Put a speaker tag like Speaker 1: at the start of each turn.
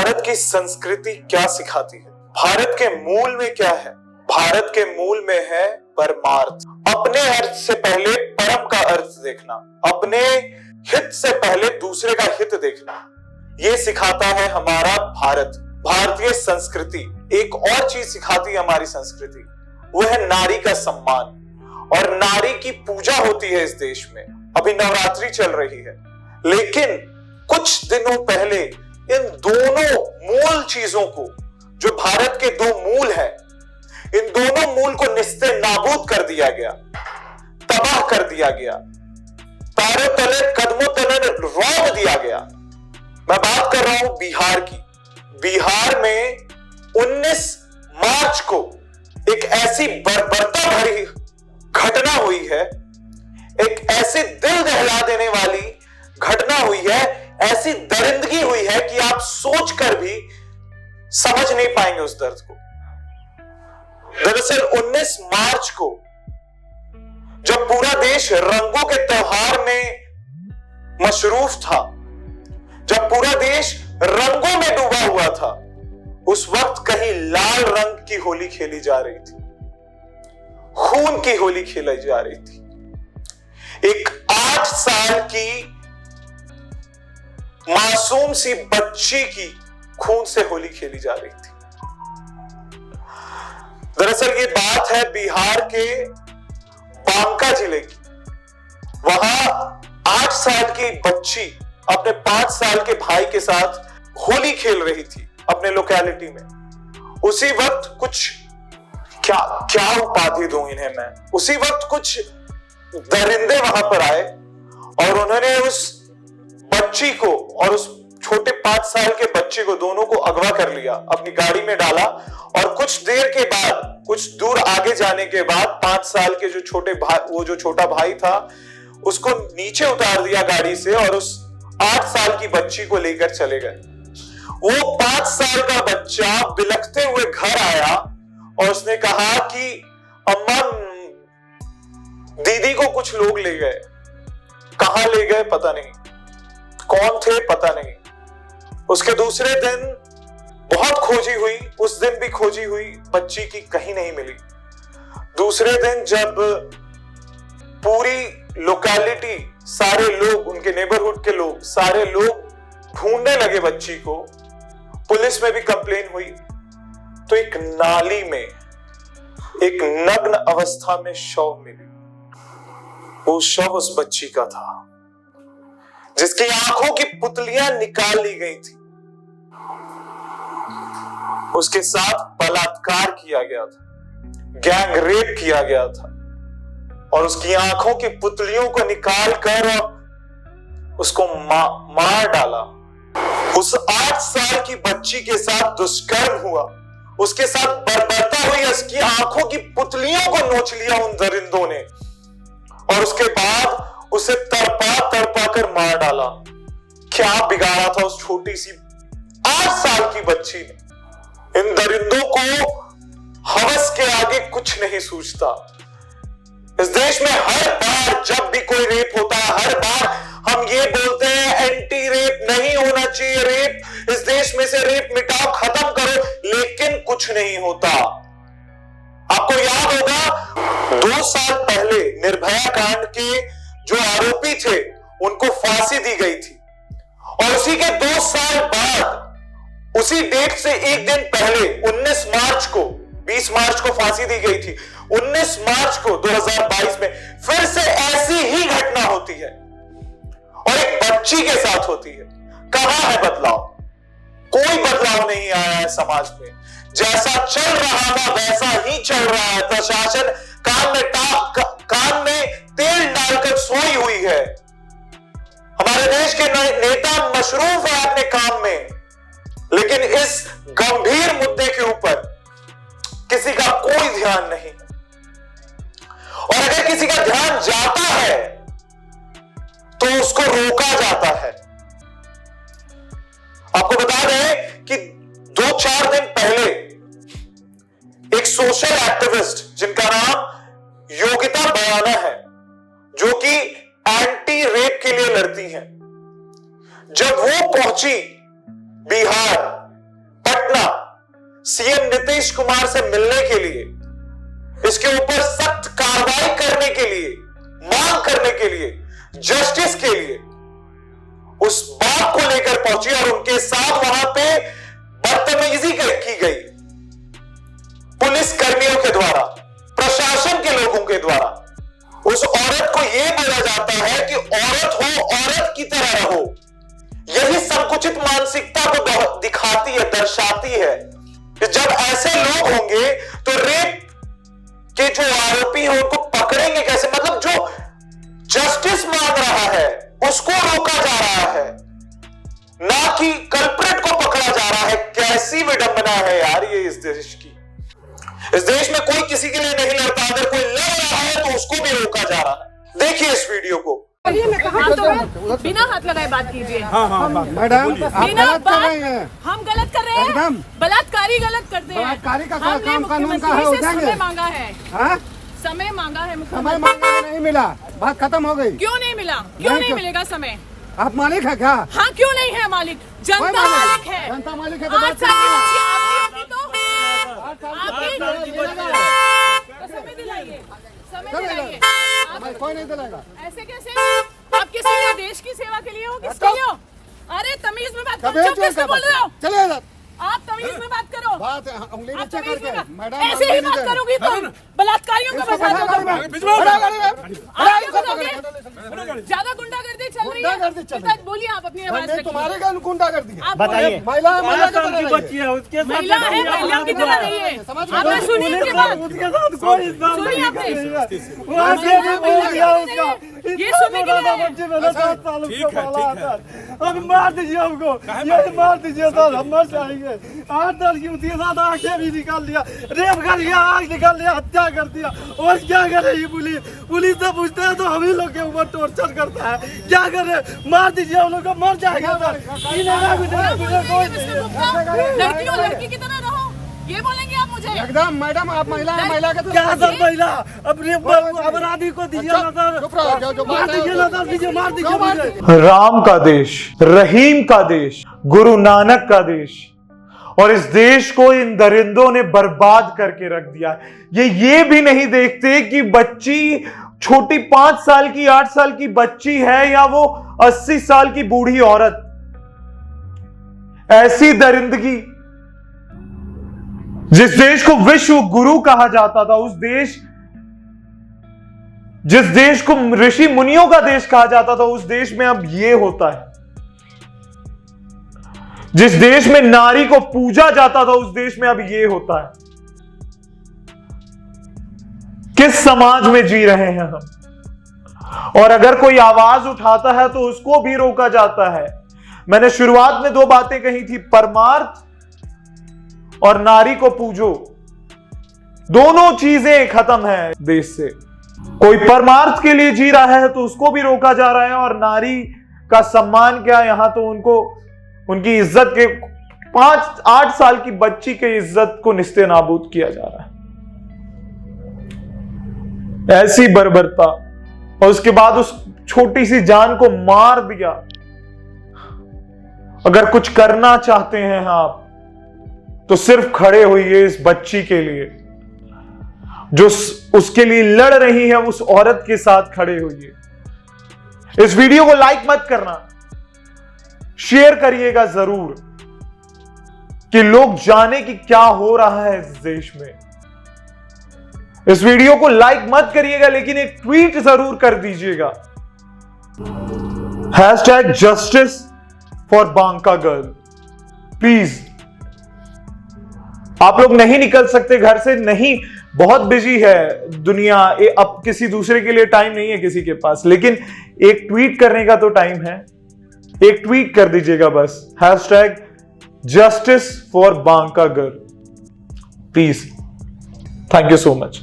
Speaker 1: भारत की संस्कृति क्या सिखाती है? भारत के मूल में क्या है? भारत के मूल में है परमार्थ। अपने अर्थ से पहले परम का अर्थ देखना, अपने हित से पहले दूसरे का हित देखना, ये सिखाता है हमारा भारत। भारतीय संस्कृति एक और चीज सिखाती है हमारी संस्कृति, वो है नारी का सम्मान और नारी की पूजा होती है इस देश में। अभी नवरात्रि चल रही है, लेकिन कुछ दिनों पहले इन दोनों मूल चीजों को, जो भारत के दो मूल हैं, इन दोनों मूल को निस्ते नाबूद कर दिया गया, तबाह कर दिया गया, पैरों तले कदमों तले रौंद दिया गया। मैं बात कर रहा हूं बिहार की। बिहार में 19 मार्च को एक ऐसी बर्बरता भरी घटना हुई है, एक ऐसी दिल दहला देने वाली घटना हुई है, ऐसी दरिंदगी हुई है कि आप सोचकर भी समझ नहीं पाएंगे उस दर्द को। दरअसल 19 मार्च को जब पूरा देश रंगों के त्योहार में मशरूफ था, जब पूरा देश रंगों में डूबा हुआ था, उस वक्त कहीं लाल रंग की होली खेली जा रही थी, खून की होली खेली जा रही थी। एक 8 साल की मासूम सी बच्ची की खून से होली खेली जा रही थी। दरअसल ये बात है बिहार के बांका जिले की। वहां 8 साल की बच्ची अपने 5 साल के भाई के साथ होली खेल रही थी अपने लोकेलिटी में। उसी वक्त कुछ क्या उपाधि दूं इन्हें मैं, उसी वक्त कुछ दरिंदे वहां पर आए और उन्होंने उस बच्ची को और उस छोटे 5 साल के बच्चे को, दोनों को अगवा कर लिया, अपनी गाड़ी में डाला और कुछ देर के बाद, कुछ दूर आगे जाने के बाद 5 साल के जो छोटा भाई था, उसको नीचे उतार दिया गाड़ी से और उस 8 साल की बच्ची को लेकर चले गए। वो 5 साल का बच्चा बिलखते हुए घर आया और उसने कहा कि अम्मा, दीदी को कुछ लोग ले गए। कहां ले गए पता नहीं, कौन थे पता नहीं। उसके दूसरे दिन बहुत खोजी हुई, उस दिन भी खोजी हुई, बच्ची की कहीं नहीं मिली। दूसरे दिन जब पूरी लोकेलिटी, सारे लोग, उनके नेबरहुड के लोग, सारे लोग ढूंढने लगे बच्ची को, पुलिस में भी कंप्लेन हुई, तो एक नाली में एक नग्न अवस्था में शव मिली। वो शव उस बच्ची का था जिसकी आंखों की पुतलियां निकाल ली गई थी। उसके साथ बलात्कार किया गया था, गैंग रेप किया गया था और उसकी आंखों की पुतलियों को निकाल कर उसको मार डाला। उस 8 साल की बच्ची के साथ दुष्कर्म हुआ, उसके साथ बर्बरता हुई, उसकी आंखों की पुतलियों को नोच लिया उन दरिंदों ने और उसके बाद उसे तड़पा कर मार डाला। क्या बिगाड़ा था उस छोटी सी 8 साल की बच्ची ने? इन दरिंदों को हवस के आगे कुछ नहीं सूझता। इस देश में हर बार जब भी कोई रेप होता है, हर बार हम ये बोलते हैं एंटी रेप नहीं होना चाहिए, रेप इस देश में से रेप मिटाओ, खत्म करो, लेकिन कुछ नहीं होता। आपको याद होगा 2 साल पहले निर्भया कांड के जो आरोपी थे उनको फांसी दी गई थी और उसी के 2 साल बाद, उसी डेट से एक दिन पहले 19 मार्च को, 20 मार्च को फांसी दी गई थी, 19 मार्च को 2022 में फिर से ऐसी ही घटना होती है और एक बच्ची के साथ होती है। कहां है बदलाव? कोई बदलाव नहीं आया है समाज में। जैसा चल रहा था वैसा ही चल रहा है। प्रशासन कान में तेल डालकर सोई हुई है। हमारे देश के नेता मशरूफ है अपने काम में, लेकिन इस गंभीर मुद्दे के ऊपर किसी का कोई ध्यान नहीं। और अगर किसी का ध्यान जाता है तो उसको रोका जाता है। आपको बता दें कि 2-4 दिन पहले एक सोशल एक्टिविस्ट जिनका नाम योगिता बयाना है, जो कि एंटी रेप के लिए लड़ती हैं, जब वो पहुंची बिहार घटना सीएम नीतीश कुमार से मिलने के लिए, इसके ऊपर सख्त कार्रवाई करने के लिए, मांग करने के लिए, जस्टिस के लिए उस बात को लेकर पहुंची और उनके साथ वहां पे बदतमीजी की गई पुलिस कर्मियों के द्वारा, प्रशासन के लोगों के द्वारा। उस औरत को यह बोला जाता है कि औरत हो, औरत की तरह रहो। यही संकुचित मानसिकता को दिखाती है, दर्शाती है कि जब ऐसे लोग होंगे तो रेप के जो आरोपी हैं उनको पकड़ेंगे कैसे? मतलब जो जस्टिस मांग रहा है उसको रोका जा रहा है, ना कि कल्प्रिट को पकड़ा जा रहा है। कैसी विडंबना है यार ये इस देश की। इस देश में कोई किसी के लिए नहीं लड़ता, अगर कोई लड़ रहा है तो उसको भी रोका जा रहा है। देखिए इस वीडियो को।
Speaker 2: बिना हाथ लगाए बात कीजिए।
Speaker 3: हाँ, मैडम
Speaker 2: बिना बात हम गलत कर रहे हैं, बलात्कारी गलत करते हैं।
Speaker 3: बलात्कारी का काम कानून का है,
Speaker 2: समय मांगा है,
Speaker 3: हाँ?
Speaker 2: समय मांगा है,
Speaker 3: समय मांगा नहीं मिला, बात खत्म हो गई।
Speaker 2: क्यों नहीं मिला? क्यों नहीं मिलेगा समय?
Speaker 3: आप मालिक है क्या?
Speaker 2: हाँ, क्यों नहीं है मालिक? जनता मालिक है।
Speaker 3: जनता मालिक है।
Speaker 2: 8 साल की बच्ची आपकी तो समय दिलाइए, समय दिलाइए।
Speaker 3: कोई नहीं दिलाएगा।
Speaker 2: ऐसे कैसे? आप किसी लिए देश की सेवा के लिए हो, किसके लिए हो? अरे तमीज में बात करो, कैसे बोल रहे हो?
Speaker 3: चले
Speaker 2: आप तमीज में बात करो।
Speaker 3: बात उंगली नीचे करके मैडम
Speaker 2: ऐसे ही बात करोगी तो बलात्कारियों को बचा दोगे, ज्यादा गुंडागर्दी चल रही है। बोलिए आप अपनी आवाज रखिए।
Speaker 3: तुम्हारे क्या गुंडागर्दी है?
Speaker 2: बताइए।
Speaker 3: महिला
Speaker 2: की बच्ची है, उसके महिला है, महिला की तरह नहीं है। आपने सुनी इनकी बात?
Speaker 3: उसके साथ कोई
Speaker 2: सुनी आपने?
Speaker 3: ये सुनी अब मार दीजिए हमको, ये मार दीजिए सर, हम मर जाएंगे। 8 साल की उसके साथ आंखें भी निकाल लिया, रेप कर लिया, आंख निकाल लिया, हत्या कर दिया। और क्या करे ये पुलिस से पूछते हैं तो हम ही लोग के ऊपर टॉर्चर करता है। क्या करे? मार दीजिए, हम लोग को मर जाएगा सर।
Speaker 2: लड़की और लड़की की तरह रहो, ये बोलेंगे आप मुझे?
Speaker 3: एकदम मैडम, आप महिला है, महिला के
Speaker 4: क्या सर महिला? अपने अपराधी को दीजिए ना सर, मार दीजिए ना सर, दीजिए, मार दीजिए।
Speaker 1: राम का देश, रहीम का देश, गुरु नानक का देश, और इस देश को इन दरिंदों ने बर्बाद करके रख दिया। ये भी नहीं देखते कि बच्ची छोटी 5 साल की, 8 साल की बच्ची है या वो 80 साल की बूढ़ी औरत। ऐसी दरिंदगी, जिस देश को विश्व गुरु कहा जाता था, जिस देश को ऋषि मुनियों का देश कहा जाता था, उस देश में अब ये होता है। जिस देश में नारी को पूजा जाता था, उस देश में अब ये होता है। किस समाज में जी रहे हैं हम? और अगर कोई आवाज उठाता है तो उसको भी रोका जाता है। मैंने शुरुआत में 2 बातें कही थी, परमार्थ और नारी को पूजो। दोनों चीजें खत्म है देश से। कोई परमार्थ के लिए जी रहा है तो उसको भी रोका जा रहा है, और नारी का सम्मान क्या, यहां तो उनकी इज्जत के 5-8 साल की बच्ची की इज्जत को निस्ते नाबूद किया जा रहा है। ऐसी बर्बरता, और उसके बाद उस छोटी सी जान को मार दिया। अगर कुछ करना चाहते हैं आप तो सिर्फ खड़े होइए इस बच्ची के लिए, जो उसके लिए लड़ रही है, उस औरत के साथ खड़े होइए। इस वीडियो को लाइक मत करना, शेयर करिएगा जरूर कि लोग जाने कि क्या हो रहा है इस देश में। इस वीडियो को लाइक मत करिएगा, लेकिन एक ट्वीट जरूर कर दीजिएगा, #justice for Banka girl. Please, आप लोग नहीं निकल सकते घर से, नहीं, बहुत बिजी है दुनिया, अब किसी दूसरे के लिए टाइम नहीं है किसी के पास, लेकिन एक ट्वीट करने का तो टाइम है। एक ट्वीट कर दीजिएगा बस, #justice for Banka girl. Please, thank you so much.